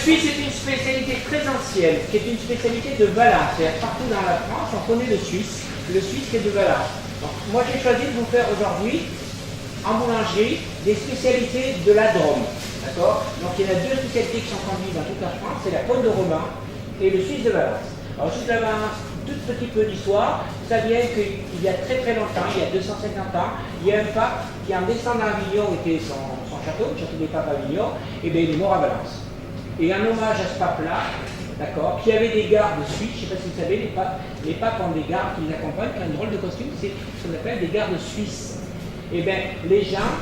suisse est une spécialité très ancienne, qui est une spécialité de Valence. C'est-à-dire partout dans la France, on connaît le suisse qui est de Valence. Donc, moi j'ai choisi de vous faire aujourd'hui, en boulangerie, des spécialités de la Drôme. D'accord? Donc il y en a deux spécialités qui sont conduites dans toute la France, c'est la pointe de Romain et le suisse de Valence. Alors le suisse de Valence, tout petit peu d'histoire, ça vient qu'il y a très très longtemps, il y a 250 ans, il y a un pape qui en descendant à Avignon, était son château, le château des papes à Avignon, et bien il est mort à Valence. Et en hommage à ce pape-là, d'accord, qui avait des gardes suisses, je ne sais pas si vous savez, les papes ont des gardes qui les accompagnent, qui ont un drôle de costume, c'est ce qu'on appelle des gardes suisses. Et bien les gens,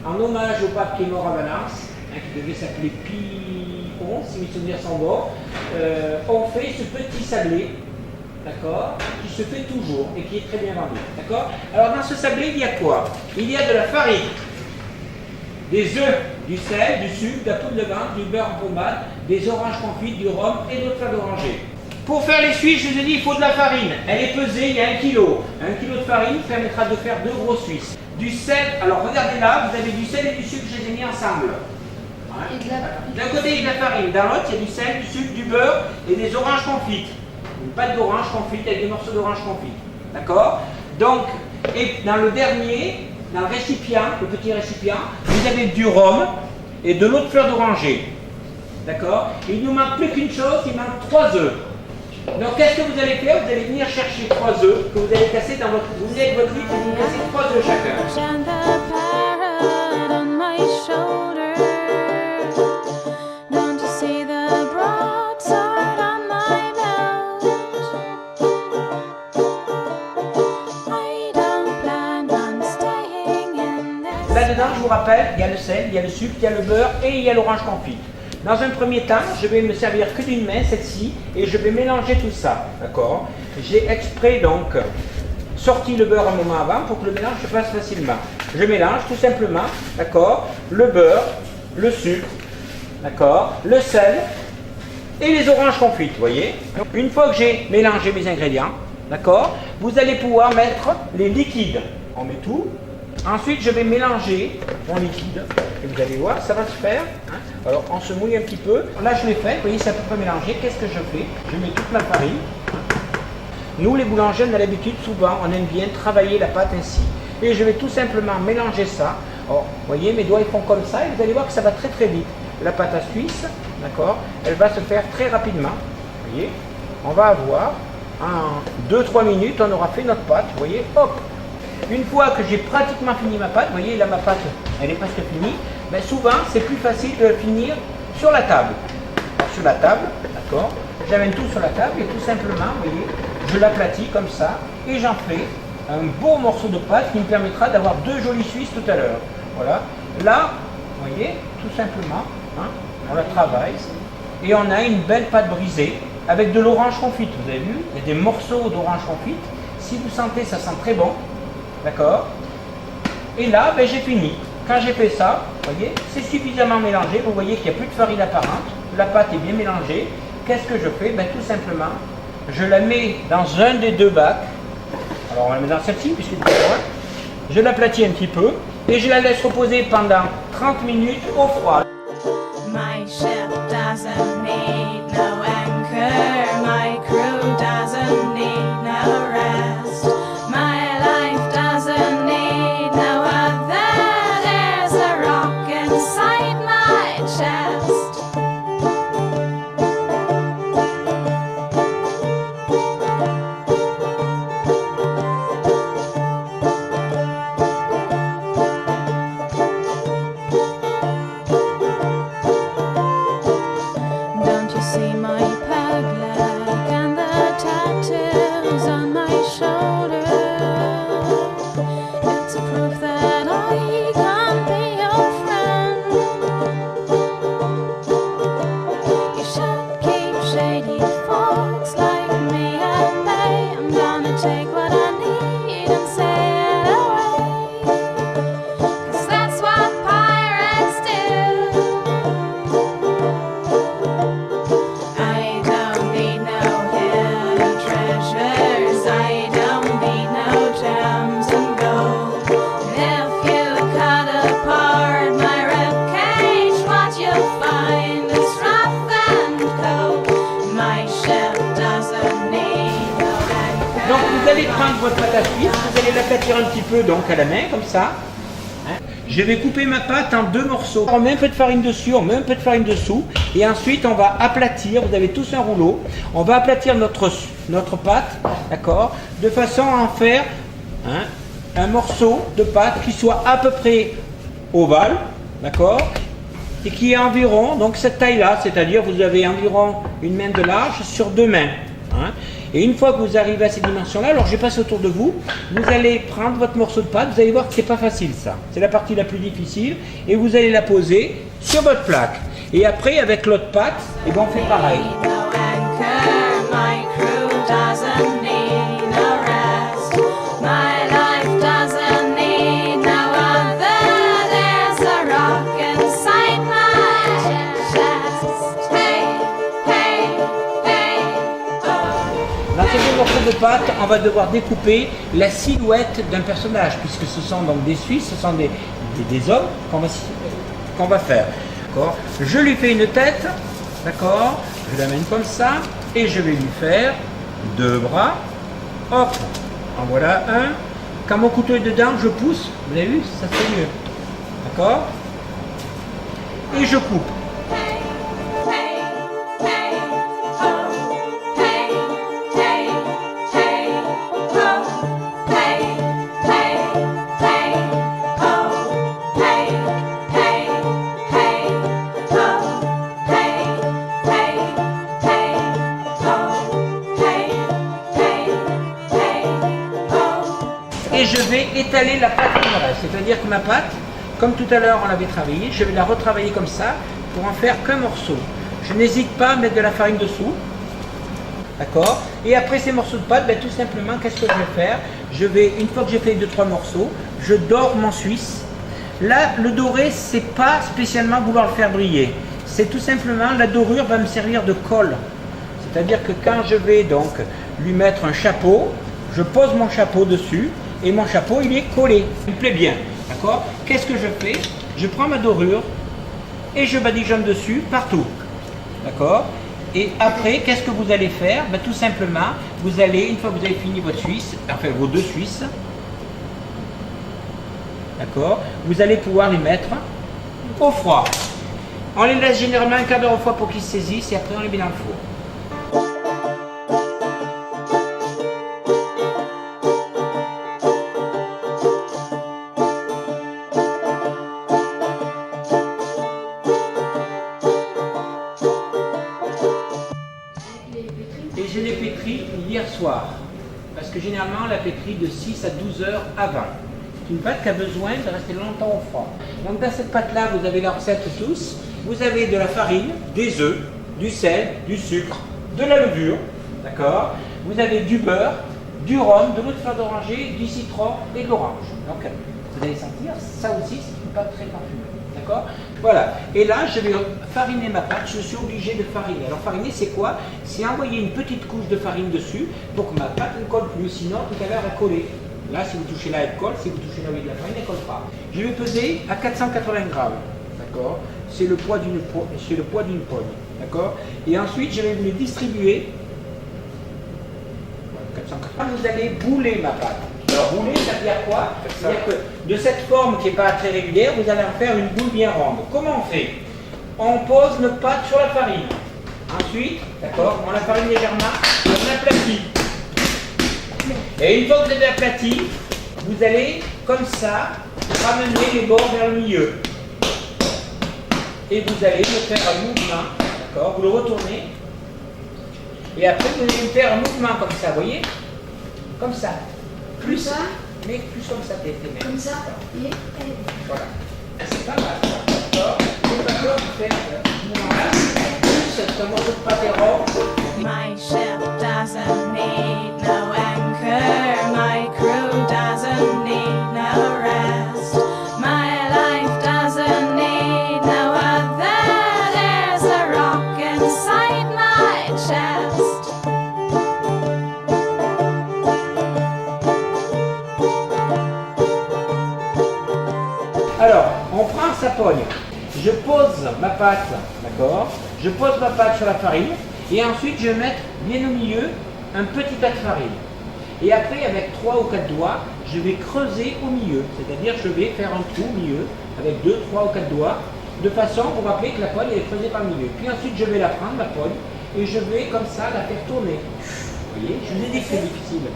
en hommage au pape qui est mort à Valence, qui devait s'appeler Pie XI, si mes souvenirs sont bons, ont fait ce petit sablé, d'accord, qui se fait toujours et qui est très bien vendu, d'accord. Alors dans ce sablé, il y a quoi? Il y a de la farine, des œufs, du sel, du sucre, de la poudre de menthe, du beurre en pommade, des oranges confites, du rhum et d'autres fleurs d'oranger. Pour faire les suisses, je vous ai dit, il faut de la farine. Elle est pesée, il y a 1 kg. 1 kg de farine permettra de faire 2 gros suisses. Du sel, alors regardez là, vous avez du sel et du sucre, je les ai mis ensemble. D'un côté, il y a de la farine, dans l'autre, il y a du sel, du sucre, du beurre et des oranges confites. Une pâte d'orange confite avec des morceaux d'orange confite. D'accord? Donc, et dans le dernier, dans le récipient, le petit récipient, vous avez du rhum et de l'eau de fleur d'oranger. D'accord? Il ne nous manque plus qu'une chose, il manque 3 œufs. Donc, qu'est-ce que vous allez faire? Vous allez venir chercher 3 œufs que vous allez casser dans votre. Vous venez avec votre litre et vous cassez 3 œufs chacun. Là-dedans, je vous rappelle, il y a le sel, il y a le sucre, il y a le beurre et il y a l'orange confite. Dans un premier temps, je vais me servir que d'une main, celle-ci, et je vais mélanger tout ça, d'accord? J'ai exprès donc sorti le beurre un moment avant pour que le mélange se fasse facilement. Je mélange tout simplement, d'accord, le beurre, le sucre, d'accord, le sel et les oranges confites, vous voyez? Donc, une fois que j'ai mélangé mes ingrédients, d'accord, vous allez pouvoir mettre les liquides. On met tout. Ensuite, je vais mélanger mon liquide. Et vous allez voir, ça va se faire. Hein. Alors, on se mouille un petit peu. Là, je l'ai fait. Vous voyez, c'est à peu près mélangé. Qu'est-ce que je fais? Je mets toute ma farine. Nous, les boulangers, on a l'habitude, souvent, on aime bien travailler la pâte ainsi. Et je vais tout simplement mélanger ça. Alors, vous voyez, mes doigts, ils font comme ça. Et vous allez voir que ça va très, très vite. La pâte à suisse, d'accord, elle va se faire très rapidement. Vous voyez, on va avoir, en 2-3 minutes, on aura fait notre pâte. Vous voyez, hop. Une fois que j'ai pratiquement fini ma pâte, vous voyez là ma pâte elle est presque finie, mais souvent c'est plus facile de finir sur la table. Alors, sur la table, d'accord, j'amène tout sur la table et tout simplement, vous voyez, je l'aplatis comme ça et j'en fais un beau morceau de pâte qui me permettra d'avoir 2 jolies suisses tout à l'heure. Voilà, là, vous voyez, tout simplement, hein, on la travaille et on a une belle pâte brisée avec de l'orange confite. Vous avez vu, il y a des morceaux d'orange confite. Si vous sentez, ça sent très bon. D'accord? Et là, ben, j'ai fini. Quand j'ai fait ça, vous voyez, c'est suffisamment mélangé. Vous voyez qu'il n'y a plus de farine apparente. La pâte est bien mélangée. Qu'est-ce que je fais? Ben, tout simplement, je la mets dans un des 2 bacs. Alors, on la met dans celle-ci, puisqu'il est plus loin. Je l'aplatis un petit peu et je la laisse reposer pendant 30 minutes au froid. My ship doesn't need no anchor. My crew doesn't need no rest. My life doesn't need no other. There's a rock inside my chest. votre pâte à cuire, vous allez l'aplatir un petit peu donc à la main, comme ça. Hein. Je vais couper ma pâte en 2 morceaux. On met un peu de farine dessus, on met un peu de farine dessous. Et ensuite, on va aplatir, vous avez tous un rouleau. On va aplatir notre pâte, d'accord, de façon à en faire un morceau de pâte qui soit à peu près ovale, d'accord, et qui est environ, donc cette taille-là, c'est-à-dire vous avez environ une main de large sur 2 mains. Hein. Et une fois que vous arrivez à ces dimensions-là, alors je passe autour de vous, vous allez prendre votre morceau de pâte, vous allez voir que c'est pas facile ça. C'est la partie la plus difficile, et vous allez la poser sur votre plaque. Et après, avec l'autre pâte, et ben on fait pareil. Dans ces 2 morceaux de pâte, on va devoir découper la silhouette d'un personnage, puisque ce sont donc des Suisses, ce sont des hommes qu'on va faire. Je lui fais une tête, d'accord, je l'amène comme ça, et je vais lui faire 2 bras, hop, en voilà un. Quand mon couteau est dedans, je pousse, vous avez vu, ça fait mieux, d'accord, et je coupe. Et je vais étaler la pâte qui me reste, c'est-à-dire que ma pâte, comme tout à l'heure on l'avait travaillée, je vais la retravailler comme ça pour en faire qu'un morceau. Je n'hésite pas à mettre de la farine dessous, d'accord. Et après ces morceaux de pâte, ben, tout simplement, qu'est-ce que je vais faire? Je vais, une fois que j'ai fait 2-3 morceaux, je dore mon suisse. Là, le doré, c'est pas spécialement vouloir le faire briller, c'est tout simplement, la dorure va me servir de colle. C'est-à-dire que quand je vais donc lui mettre un chapeau, je pose mon chapeau dessus, et mon chapeau il est collé, il me plaît bien, d'accord. Qu'est-ce que je fais? Je prends ma dorure et je badigeonne dessus partout, d'accord. Et après, qu'est-ce que vous allez faire? Ben, tout simplement, vous allez, une fois que vous avez fini votre suisse, enfin vos 2 suisses, d'accord, vous allez pouvoir les mettre au froid. On les laisse généralement un quart d'heure au froid pour qu'ils se saisissent et après on les met dans le four. Et je l'ai pétri hier soir, parce que généralement on la pétrit de 6 à 12 heures avant. C'est une pâte qui a besoin de rester longtemps au froid. Donc dans cette pâte-là, vous avez la recette tous. Vous avez de la farine, des œufs, du sel, du sucre, de la levure, d'accord. Vous avez du beurre, du rhum, de l'eau de fleur d'oranger, du citron et de l'orange. Donc vous allez sentir, ça aussi c'est une pâte très parfumée. D'accord? Voilà. Et là, je vais fariner ma pâte. Je suis obligé de fariner. Alors, fariner, c'est quoi? C'est envoyer une petite couche de farine dessus pour que ma pâte ne colle plus. Sinon, tout à l'heure, elle collait. Là, si vous touchez là, elle colle. Si vous touchez là avec de la farine, elle ne colle pas. Je vais peser à 480 grammes. D'accord? C'est le poids d'une poigne. D'accord? Et ensuite, je vais vous les distribuer. 480. Vous allez bouler ma pâte. Alors rouler, ça veut dire quoi? C'est-à-dire que de cette forme qui n'est pas très régulière, vous allez en faire une boule bien ronde. Comment on fait? On pose notre pâte sur la farine. Ensuite, d'accord, on la farine légèrement, on aplatit. Et une fois que vous avez aplati, vous allez, comme ça, ramener les bords vers le milieu. Et vous allez me faire un mouvement, d'accord, vous le retournez. Et après, vous allez me faire un mouvement comme ça, vous voyez? Comme ça. Plus ça, mais plus comme ça, tes mains. Comme ça, et voilà. C'est pas mal, ça. D'accord. C'est pas peur de faire ce mouvement-là. Plus un morceau de pâté rond. My ship doesn't need no anchor. My crew doesn't need no rest. My life doesn't need no other. There's a rock inside my chest. Alors, on prend sa pogne, je pose ma pâte, d'accord? Je pose ma pâte sur la farine et ensuite je vais mettre bien au milieu un petit tas de farine. Et après, avec 3 ou 4 doigts, je vais creuser au milieu. C'est-à-dire, je vais faire un trou au milieu avec 2, 3 ou 4 doigts, de façon pour rappeler que la pogne est creusée par le milieu. Puis ensuite, je vais la prendre, la pogne, et je vais comme ça la faire tourner. Vous voyez, je vous ai dit que c'est difficile.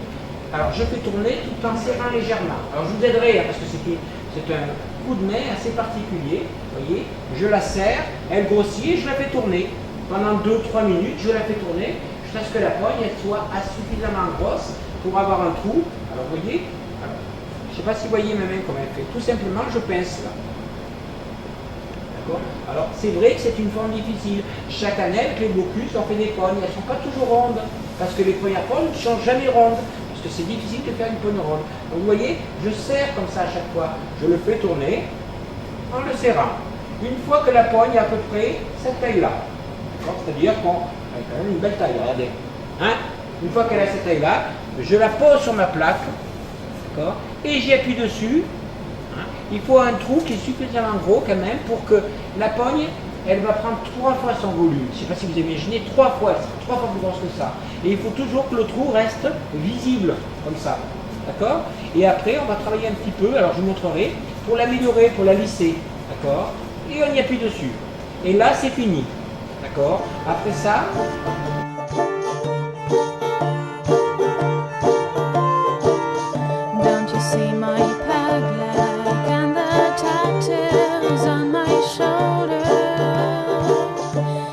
Alors, je fais tourner tout en serrant légèrement. Alors, je vous aiderai, parce que c'est un coup de main assez particulier. Vous voyez, je la serre, elle grossit et je la fais tourner. Pendant 2-3 minutes, je la fais tourner jusqu'à ce que la pogne elle soit suffisamment grosse pour avoir un trou. Alors, vous voyez, je ne sais pas si vous voyez ma main comment elle fait. Tout simplement, je pince là. D'accord. Alors, c'est vrai que c'est une forme difficile. Chaque année, avec les blocus, on fait des pognes. Elles ne sont pas toujours rondes, parce que les premières pognes ne sont jamais rondes. Parce que c'est difficile de faire une pogne ronde. Donc vous voyez, je serre comme ça à chaque fois. Je le fais tourner en le serrant. Une fois que la pogne est à peu près cette taille-là, c'est-à-dire qu'on a quand même une belle taille, regardez. Hein, une fois qu'elle a cette taille-là, je la pose sur ma plaque, et j'y appuie dessus. Hein. Il faut un trou qui est suffisamment gros quand même pour que la pogne, elle va prendre 3 fois son volume. Je ne sais pas si vous imaginez, 3 fois plus grosse que ça. Et il faut toujours que le trou reste visible, comme ça. D'accord. Et après, on va travailler un petit peu, alors je vous montrerai, pour l'améliorer, pour la lisser. D'accord. Et on y appuie dessus. Et là, c'est fini. D'accord. Après ça... Don't you see my peg leg and the tattoos on my shoulder?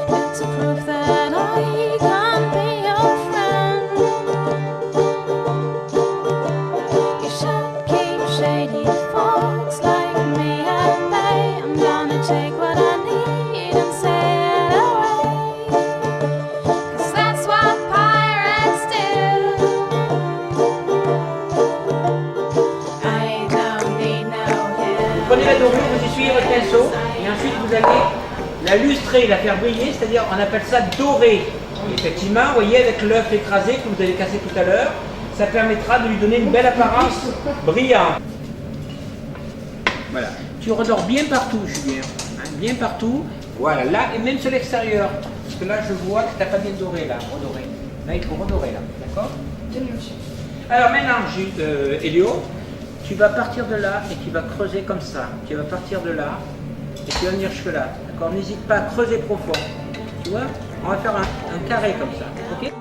It's a proof that I can be your friend. You should keep shady folks like me at bay. I'm gonna take what I need and sail away, 'cause that's what pirates do. I don't need no help. Prenez la dorure, vous essuyez votre pinceau, et ensuite vous allez la lustrer, la faire briller, c'est-à-dire on appelle ça dorer. Et effectivement, vous voyez, avec l'œuf écrasé que vous avez cassé tout à l'heure, ça permettra de lui donner une belle apparence brillante. Voilà. Tu redors bien partout, Julien. Hein, bien partout. Voilà, là, et même sur l'extérieur. Parce que là, je vois que tu n'as pas bien doré, là. Redoré. Là, il faut redorer, là. D'accord? Alors maintenant, Elio, tu vas partir de là et tu vas creuser comme ça. Tu vas partir de là et tu vas venir jusque là. D'accord? N'hésite pas à creuser profond. Tu vois? On va faire un carré comme ça. Ok?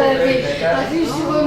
Elle a vu sur mon...